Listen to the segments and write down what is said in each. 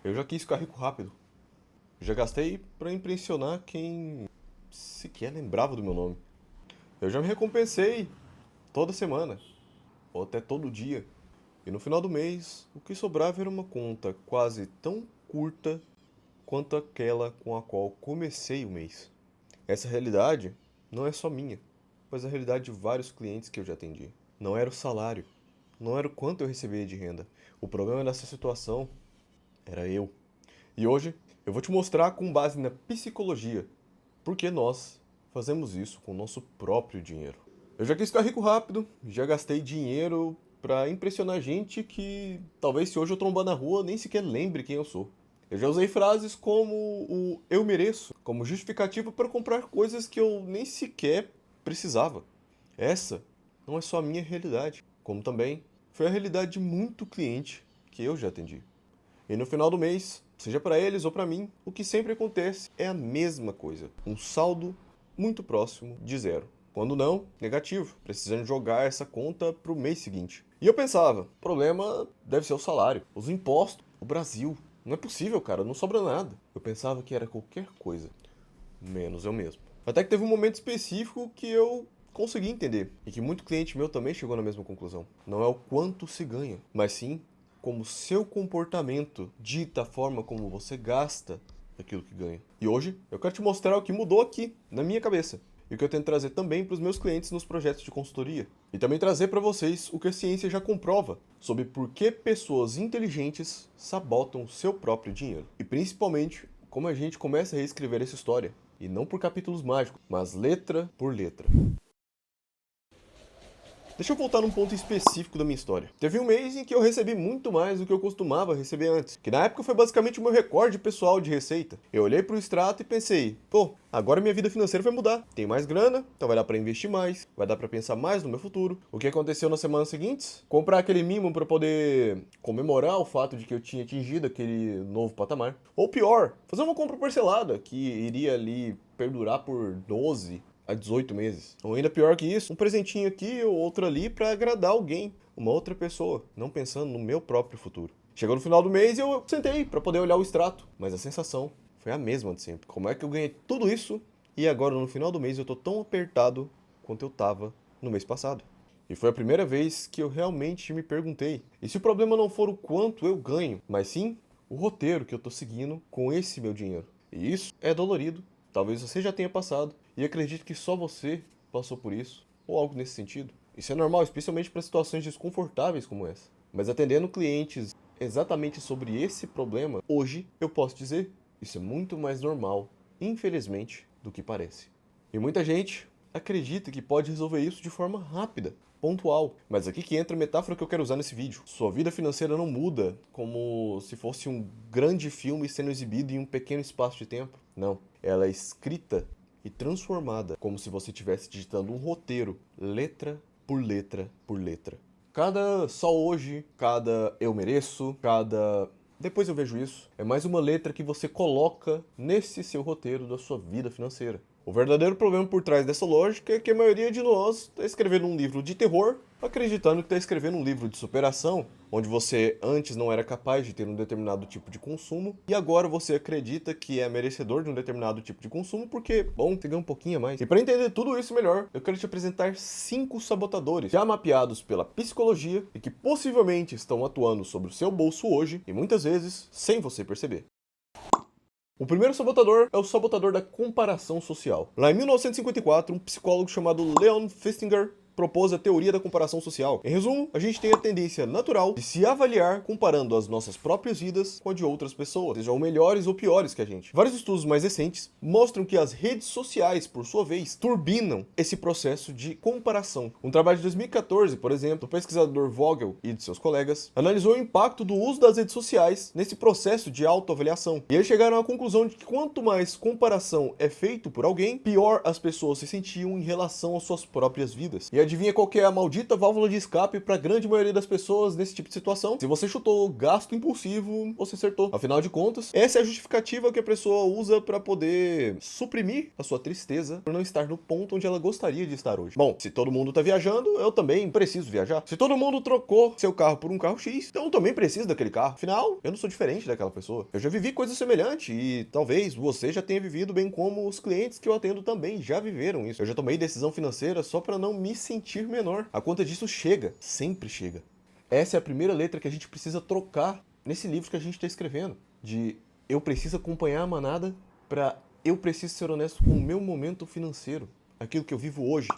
Eu já quis ficar rico rápido. Já gastei pra impressionar quem sequer lembrava do meu nome. Eu já me recompensei toda semana, ou até todo dia. E no final do mês, o que sobrava era uma conta quase tão curta quanto aquela com a qual comecei o mês. Essa realidade não é só minha, mas a realidade de vários clientes que eu já atendi. Não era o salário, não era o quanto eu recebia de renda. O problema dessa situação era eu. E hoje eu vou te mostrar com base na psicologia por que nós fazemos isso com o nosso próprio dinheiro. Eu já quis ficar rico rápido, já gastei dinheiro pra impressionar gente que talvez se hoje eu trombar na rua nem sequer lembre quem eu sou. Eu já usei frases como o eu mereço como justificativa para comprar coisas que eu nem sequer precisava. Essa não é só a minha realidade, como também foi a realidade de muito cliente que eu já atendi. E no final do mês, seja para eles ou para mim, o que sempre acontece é a mesma coisa. Um saldo muito próximo de zero. Quando não, negativo, precisando jogar essa conta para o mês seguinte. E eu pensava, o problema deve ser o salário, os impostos, o Brasil. Não é possível, cara, não sobra nada. Eu pensava que era qualquer coisa, menos eu mesmo. Até que teve um momento específico que eu consegui entender, e que muito cliente meu também chegou na mesma conclusão. Não é o quanto se ganha, mas sim como seu comportamento dita a forma como você gasta aquilo que ganha. E hoje eu quero te mostrar o que mudou aqui, na minha cabeça. E o que eu tento trazer também para os meus clientes nos projetos de consultoria. E também trazer para vocês o que a ciência já comprova sobre por que pessoas inteligentes sabotam o seu próprio dinheiro. E principalmente como a gente começa a reescrever essa história. E não por capítulos mágicos, mas letra por letra. Deixa eu voltar num ponto específico da minha história. Teve um mês em que eu recebi muito mais do que eu costumava receber antes, que na época foi basicamente o meu recorde pessoal de receita. Eu olhei pro extrato e pensei, pô, agora minha vida financeira vai mudar. Tem mais grana, então vai dar pra investir mais, vai dar pra pensar mais no meu futuro. O que aconteceu nas semanas seguintes? Comprar aquele mimo pra poder comemorar o fato de que eu tinha atingido aquele novo patamar. Ou pior, fazer uma compra parcelada, que iria ali perdurar por 12 a 18 meses. Ou ainda pior que isso, um presentinho aqui ou outro ali para agradar alguém, uma outra pessoa, não pensando no meu próprio futuro. Chegou no final do mês e eu sentei para poder olhar o extrato, mas a sensação foi a mesma de sempre. Como é que eu ganhei tudo isso e agora no final do mês eu tô tão apertado quanto eu tava no mês passado? E foi a primeira vez que eu realmente me perguntei, e se o problema não for o quanto eu ganho, mas sim o roteiro que eu tô seguindo com esse meu dinheiro? E isso é dolorido. Talvez você já tenha passado, e acredito que só você passou por isso, ou algo nesse sentido. Isso é normal, especialmente para situações desconfortáveis como essa. Mas atendendo clientes exatamente sobre esse problema, hoje eu posso dizer, isso é muito mais normal, infelizmente, do que parece. E muita gente acredita que pode resolver isso de forma rápida, pontual. Mas aqui que entra a metáfora que eu quero usar nesse vídeo. Sua vida financeira não muda como se fosse um grande filme sendo exibido em um pequeno espaço de tempo. Não. Ela é escrita e transformada como se você estivesse digitando um roteiro, letra por letra por letra. Cada só hoje, cada eu mereço, cada depois eu vejo isso, é mais uma letra que você coloca nesse seu roteiro da sua vida financeira. O verdadeiro problema por trás dessa lógica é que a maioria de nós está escrevendo um livro de terror, acreditando que está escrevendo um livro de superação, onde você antes não era capaz de ter um determinado tipo de consumo, e agora você acredita que é merecedor de um determinado tipo de consumo porque, bom, você ganha um pouquinho a mais. E para entender tudo isso melhor, eu quero te apresentar 5 sabotadores, já mapeados pela psicologia e que possivelmente estão atuando sobre o seu bolso hoje, e muitas vezes sem você perceber. O primeiro sabotador é o sabotador da comparação social. Lá em 1954, um psicólogo chamado Leon Festinger propôs a teoria da comparação social. Em resumo, a gente tem a tendência natural de se avaliar comparando as nossas próprias vidas com a de outras pessoas, sejam melhores ou piores que a gente. Vários estudos mais recentes mostram que as redes sociais, por sua vez, turbinam esse processo de comparação. Um trabalho de 2014, por exemplo, o pesquisador Vogel e de seus colegas analisou o impacto do uso das redes sociais nesse processo de autoavaliação. E eles chegaram à conclusão de que quanto mais comparação é feito por alguém, pior as pessoas se sentiam em relação às suas próprias vidas. E adivinha qual que é a maldita válvula de escape para a grande maioria das pessoas nesse tipo de situação? Se você chutou gasto impulsivo, você acertou. Afinal de contas, essa é a justificativa que a pessoa usa para poder suprimir a sua tristeza por não estar no ponto onde ela gostaria de estar hoje. Bom, se todo mundo tá viajando, eu também preciso viajar. Se todo mundo trocou seu carro por um carro X, então eu também preciso daquele carro. Afinal, eu não sou diferente daquela pessoa. Eu já vivi coisa semelhante e talvez você já tenha vivido, bem como os clientes que eu atendo também já viveram isso. Eu já tomei decisão financeira só para não me sentir menor. A conta disso chega, sempre chega. Essa é a primeira letra que a gente precisa trocar nesse livro que a gente está escrevendo. De eu preciso acompanhar a manada para eu preciso ser honesto com o meu momento financeiro. Aquilo que eu vivo hoje.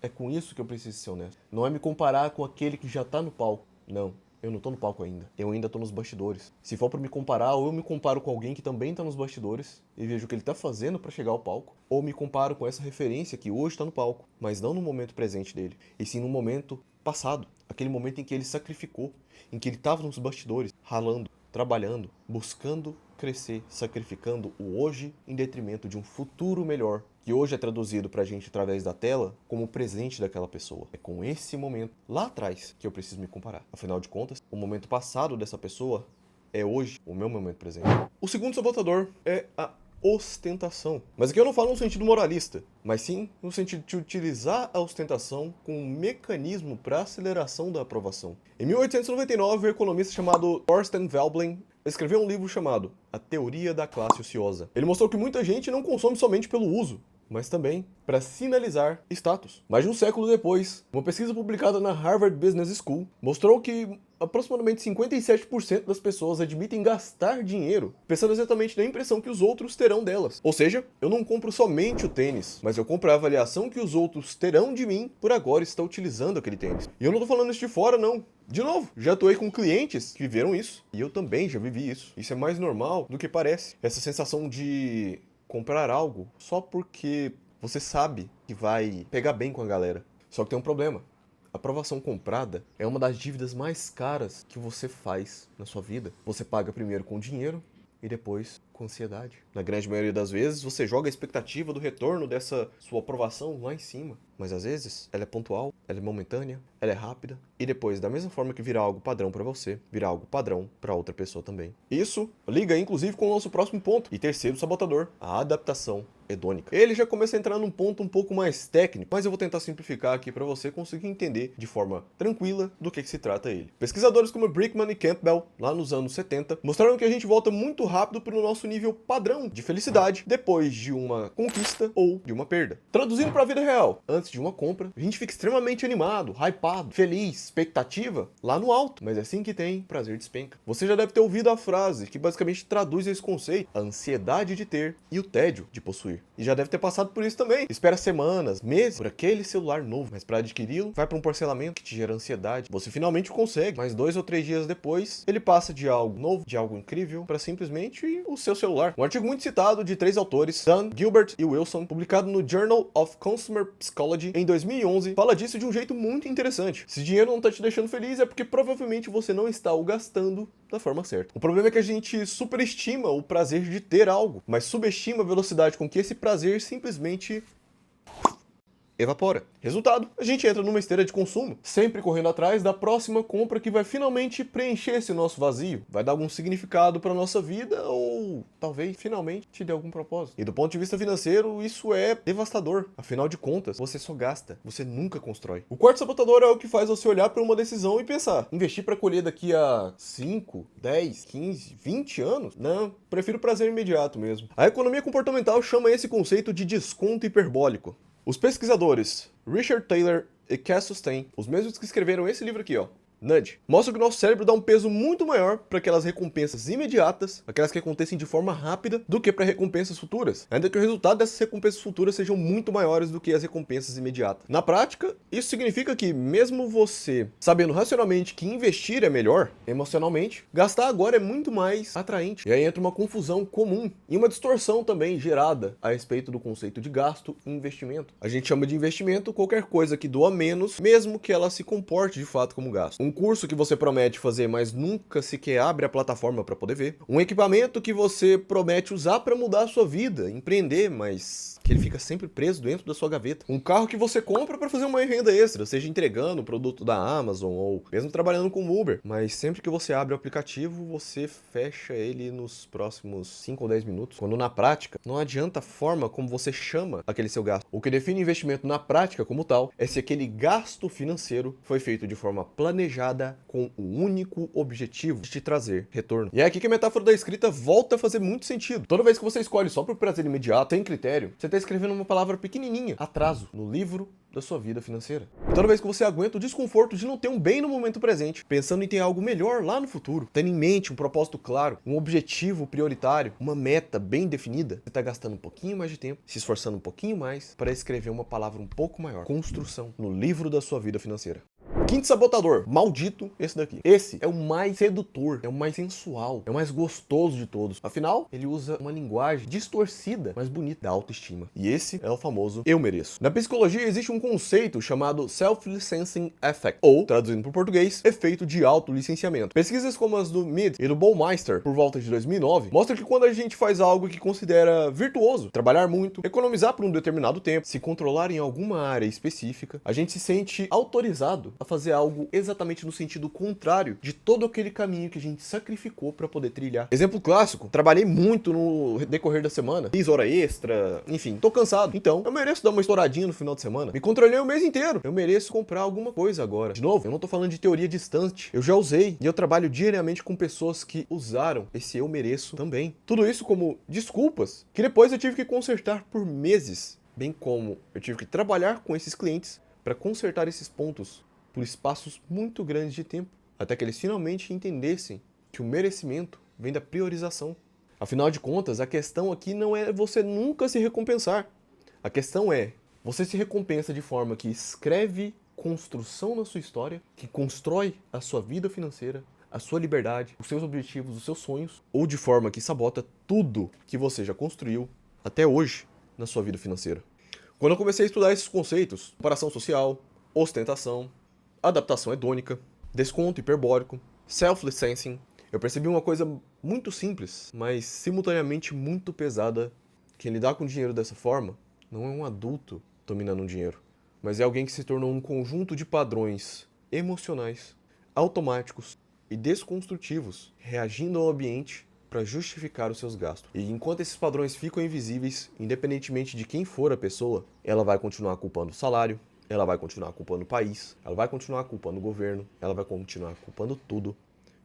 É com isso que eu preciso ser honesto. Não é me comparar com aquele que já tá no palco. Não, eu não tô no palco ainda. Eu ainda tô nos bastidores. Se for pra me comparar, ou eu me comparo com alguém que também tá nos bastidores e vejo o que ele tá fazendo pra chegar ao palco, ou me comparo com essa referência que hoje tá no palco, mas não no momento presente dele, e sim no momento passado. Aquele momento em que ele sacrificou, em que ele tava nos bastidores, ralando, trabalhando, buscando crescer, sacrificando o hoje em detrimento de um futuro melhor, que hoje é traduzido pra gente através da tela como o presente daquela pessoa. É com esse momento lá atrás que eu preciso me comparar. Afinal de contas, o momento passado dessa pessoa é hoje o meu momento presente. O segundo sabotador é a ostentação. Mas aqui eu não falo no sentido moralista, mas sim no sentido de utilizar a ostentação como um mecanismo para aceleração da aprovação. Em 1899, um economista chamado Thorsten Veblen escreveu um livro chamado A Teoria da Classe Ociosa. Ele mostrou que muita gente não consome somente pelo uso, mas também para sinalizar status. Mais de um século depois, uma pesquisa publicada na Harvard Business School mostrou que aproximadamente 57% das pessoas admitem gastar dinheiro pensando exatamente na impressão que os outros terão delas. Ou seja, eu não compro somente o tênis, mas eu compro a avaliação que os outros terão de mim por agora estar utilizando aquele tênis. E eu não tô falando isso de fora, não. De novo, já atuei com clientes que viveram isso, e eu também já vivi isso. Isso é mais normal do que parece. Essa sensação de comprar algo só porque você sabe que vai pegar bem com a galera. Só que tem um problema. A aprovação comprada é uma das dívidas mais caras que você faz na sua vida. Você paga primeiro com dinheiro e depois com ansiedade. Na grande maioria das vezes, você joga a expectativa do retorno dessa sua aprovação lá em cima. Mas às vezes, ela é pontual, ela é momentânea, ela é rápida. E depois, da mesma forma que vira algo padrão para você, vira algo padrão para outra pessoa também. Isso liga, inclusive, com o nosso próximo ponto. E terceiro sabotador, a adaptação hedônica. Ele já começa a entrar num ponto um pouco mais técnico, mas eu vou tentar simplificar aqui para você conseguir entender de forma tranquila do que se trata ele. Pesquisadores como Brickman e Campbell, lá nos anos 70, mostraram que a gente volta muito rápido para o nosso nível padrão de felicidade depois de uma conquista ou de uma perda. Traduzindo para a vida real, antes de uma compra, a gente fica extremamente animado, hypado, feliz, expectativa lá no alto, mas é assim que tem, prazer despenca. Você já deve ter ouvido a frase que basicamente traduz esse conceito: a ansiedade de ter e o tédio de possuir. E já deve ter passado por isso também. Espera semanas, meses por aquele celular novo, mas para adquiri-lo, vai para um parcelamento que te gera ansiedade. Você finalmente consegue, mas 2 ou 3 dias depois, ele passa de algo novo, de algo incrível, para simplesmente o seu celular. Um artigo muito citado de 3 autores, Dunn, Gilbert e Wilson, publicado no Journal of Consumer Psychology em 2011, fala disso de um jeito muito interessante. Se dinheiro não tá te deixando feliz, é porque provavelmente você não está o gastando da forma certa. O problema é que a gente superestima o prazer de ter algo, mas subestima a velocidade com que esse prazer simplesmente evapora. Resultado, a gente entra numa esteira de consumo, sempre correndo atrás da próxima compra que vai finalmente preencher esse nosso vazio, vai dar algum significado para nossa vida ou talvez finalmente te dê algum propósito. E do ponto de vista financeiro, isso é devastador. Afinal de contas, você só gasta, você nunca constrói. O quarto sabotador é o que faz você olhar para uma decisão e pensar: investir para colher daqui a 5, 10, 15, 20 anos? Não, prefiro prazer imediato mesmo. A economia comportamental chama esse conceito de desconto hiperbólico. Os pesquisadores Richard Taylor e Cass Sustein, os mesmos que escreveram esse livro aqui, Nudge, mostram que o nosso cérebro dá um peso muito maior para aquelas recompensas imediatas, aquelas que acontecem de forma rápida, do que para recompensas futuras, ainda que o resultado dessas recompensas futuras sejam muito maiores do que as recompensas imediatas. Na prática, isso significa que mesmo você sabendo racionalmente que investir é melhor, emocionalmente, gastar agora é muito mais atraente. E aí entra uma confusão comum e uma distorção também gerada a respeito do conceito de gasto e investimento. A gente chama de investimento qualquer coisa que doa menos, mesmo que ela se comporte de fato como gasto. Um curso que você promete fazer, mas nunca sequer abre a plataforma para poder ver. Um equipamento que você promete usar para mudar a sua vida, empreender, mas que ele fica sempre preso dentro da sua gaveta. Um carro que você compra para fazer uma renda extra, seja entregando um produto da Amazon ou mesmo trabalhando com Uber. Mas sempre que você abre o aplicativo, você fecha ele nos próximos 5 ou 10 minutos. Quando na prática, não adianta a forma como você chama aquele seu gasto. O que define investimento na prática como tal é se aquele gasto financeiro foi feito de forma planejada com o único objetivo de te trazer retorno. E é aqui que a metáfora da escrita volta a fazer muito sentido. Toda vez que você escolhe só por prazer imediato, sem critério, você está escrevendo uma palavra pequenininha, atraso, no livro da sua vida financeira. Toda vez que você aguenta o desconforto de não ter um bem no momento presente, pensando em ter algo melhor lá no futuro, tendo em mente um propósito claro, um objetivo prioritário, uma meta bem definida, você está gastando um pouquinho mais de tempo, se esforçando um pouquinho mais para escrever uma palavra um pouco maior, construção, no livro da sua vida financeira. Quinto sabotador, maldito esse daqui. Esse é o mais sedutor, é o mais sensual, é o mais gostoso de todos. Afinal, ele usa uma linguagem distorcida, mas bonita, da autoestima. E esse é o famoso eu mereço. Na psicologia existe um conceito chamado Self-Licensing Effect, ou, traduzindo para o português, efeito de autolicenciamento. Pesquisas como as do Mead e do Baumeister, por volta de 2009, mostram que quando a gente faz algo que considera virtuoso, trabalhar muito, economizar por um determinado tempo, se controlar em alguma área específica, a gente se sente autorizado a fazer algo exatamente no sentido contrário de todo aquele caminho que a gente sacrificou para poder trilhar. Exemplo clássico, trabalhei muito no decorrer da semana, fiz hora extra, enfim, tô cansado. Então, eu mereço dar uma estouradinha no final de semana. Me controlei o mês inteiro. Eu mereço comprar alguma coisa agora. De novo, eu não tô falando de teoria distante. Eu já usei e eu trabalho diariamente com pessoas que usaram esse eu mereço também. Tudo isso como desculpas que depois eu tive que consertar por meses, bem como eu tive que trabalhar com esses clientes para consertar esses pontos por espaços muito grandes de tempo, até que eles finalmente entendessem que o merecimento vem da priorização. Afinal de contas, a questão aqui não é você nunca se recompensar. A questão é, você se recompensa de forma que escreve construção na sua história, que constrói a sua vida financeira, a sua liberdade, os seus objetivos, os seus sonhos, ou de forma que sabota tudo que você já construiu até hoje na sua vida financeira. Quando eu comecei a estudar esses conceitos, comparação social, ostentação, adaptação hedônica, desconto hiperbórico, self-licensing, eu percebi uma coisa muito simples, mas simultaneamente muito pesada, que lidar com dinheiro dessa forma não é um adulto dominando o dinheiro, mas é alguém que se tornou um conjunto de padrões emocionais, automáticos e desconstrutivos, reagindo ao ambiente para justificar os seus gastos. E enquanto esses padrões ficam invisíveis, independentemente de quem for a pessoa, ela vai continuar culpando o salário, ela vai continuar culpando o país, ela vai continuar culpando o governo, ela vai continuar culpando tudo,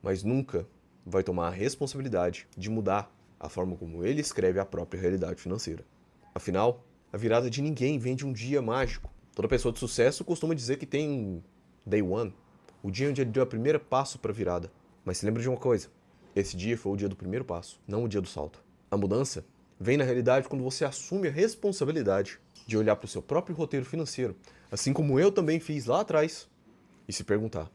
mas nunca vai tomar a responsabilidade de mudar a forma como ele escreve a própria realidade financeira. Afinal, a virada de ninguém vem de um dia mágico. Toda pessoa de sucesso costuma dizer que tem um day one, o dia onde ele deu o primeiro passo para a virada. Mas se lembra de uma coisa, esse dia foi o dia do primeiro passo, não o dia do salto. A mudança vem na realidade quando você assume a responsabilidade de olhar para o seu próprio roteiro financeiro, assim como eu também fiz lá atrás, e se perguntar,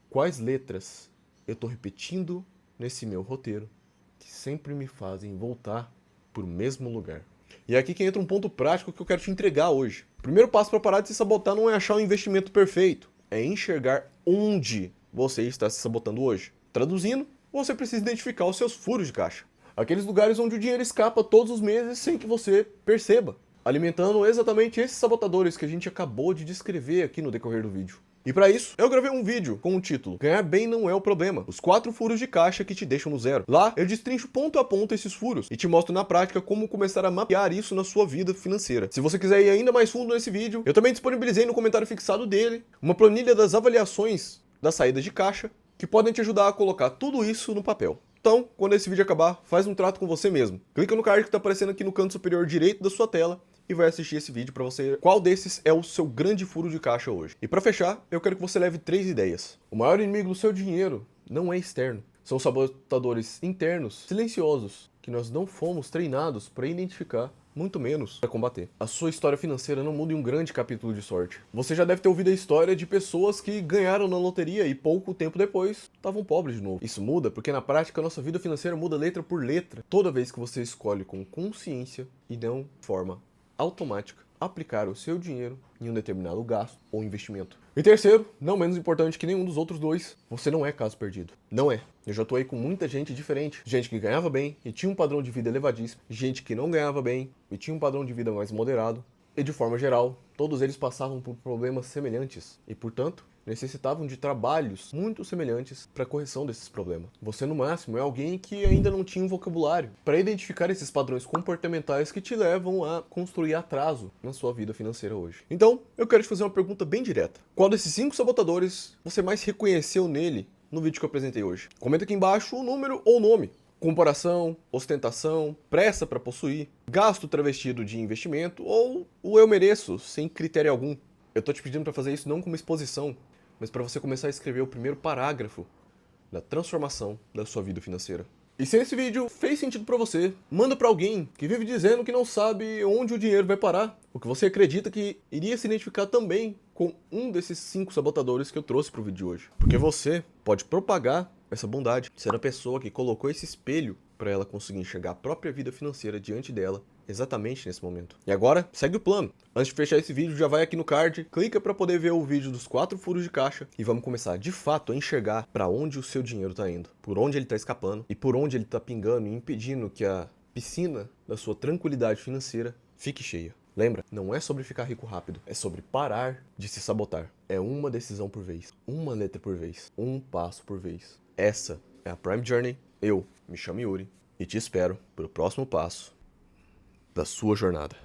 quais letras eu estou repetindo nesse meu roteiro que sempre me fazem voltar para o mesmo lugar. E é aqui que entra um ponto prático que eu quero te entregar hoje. O primeiro passo para parar de se sabotar não é achar o investimento perfeito, é enxergar onde você está se sabotando hoje. Traduzindo, você precisa identificar os seus furos de caixa. Aqueles lugares onde o dinheiro escapa todos os meses sem que você perceba, alimentando exatamente esses sabotadores que a gente acabou de descrever aqui no decorrer do vídeo. E para isso, eu gravei um vídeo com o título Ganhar Bem Não É o Problema, os 4 furos de caixa que te deixam no zero. Lá, eu destrincho ponto a ponto esses furos e te mostro na prática como começar a mapear isso na sua vida financeira. Se você quiser ir ainda mais fundo nesse vídeo, eu também disponibilizei no comentário fixado dele uma planilha das avaliações das saídas de caixa que podem te ajudar a colocar tudo isso no papel. Então, quando esse vídeo acabar, faz um trato com você mesmo. Clica no card que está aparecendo aqui no canto superior direito da sua tela e vai assistir esse vídeo para você ver qual desses é o seu grande furo de caixa hoje. E para fechar, eu quero que você leve 3 ideias. O maior inimigo do seu dinheiro não é externo. São sabotadores internos, silenciosos, que nós não fomos treinados para identificar, muito menos para combater. A sua história financeira não muda em um grande capítulo de sorte. Você já deve ter ouvido a história de pessoas que ganharam na loteria e pouco tempo depois estavam pobres de novo. Isso muda porque na prática a nossa vida financeira muda letra por letra toda vez que você escolhe com consciência e não de forma automática aplicar o seu dinheiro em um determinado gasto ou investimento. E terceiro, não menos importante que nenhum dos outros dois, você não é caso perdido. Não é. Eu já atuei com muita gente diferente. Gente que ganhava bem e tinha um padrão de vida elevadíssimo. Gente que não ganhava bem e tinha um padrão de vida mais moderado. E de forma geral, todos eles passavam por problemas semelhantes e, portanto, necessitavam de trabalhos muito semelhantes para a correção desses problemas. Você, no máximo, é alguém que ainda não tinha um vocabulário para identificar esses padrões comportamentais que te levam a construir atraso na sua vida financeira hoje. Então, eu quero te fazer uma pergunta bem direta. Qual desses 5 sabotadores você mais reconheceu nele no vídeo que eu apresentei hoje? Comenta aqui embaixo o número ou o nome. Comparação, ostentação, pressa para possuir, gasto travestido de investimento ou o eu mereço, sem critério algum. Eu tô te pedindo para fazer isso não como exposição, mas para você começar a escrever o primeiro parágrafo da transformação da sua vida financeira. E se esse vídeo fez sentido para você, manda para alguém que vive dizendo que não sabe onde o dinheiro vai parar, ou que você acredita que iria se identificar também com um desses 5 sabotadores que eu trouxe para o vídeo de hoje. Porque você pode propagar essa bondade, sendo a pessoa que colocou esse espelho para ela conseguir enxergar a própria vida financeira diante dela exatamente nesse momento. E agora, segue o plano. Antes de fechar esse vídeo, já vai aqui no card, clica para poder ver o vídeo dos 4 furos de caixa e vamos começar de fato a enxergar para onde o seu dinheiro está indo, por onde ele está escapando e por onde ele está pingando e impedindo que a piscina da sua tranquilidade financeira fique cheia. Lembra, não é sobre ficar rico rápido, é sobre parar de se sabotar. É uma decisão por vez, uma letra por vez, um passo por vez. Essa é a Prime Journey. Eu me chamo Yuri e te espero para o próximo passo da sua jornada.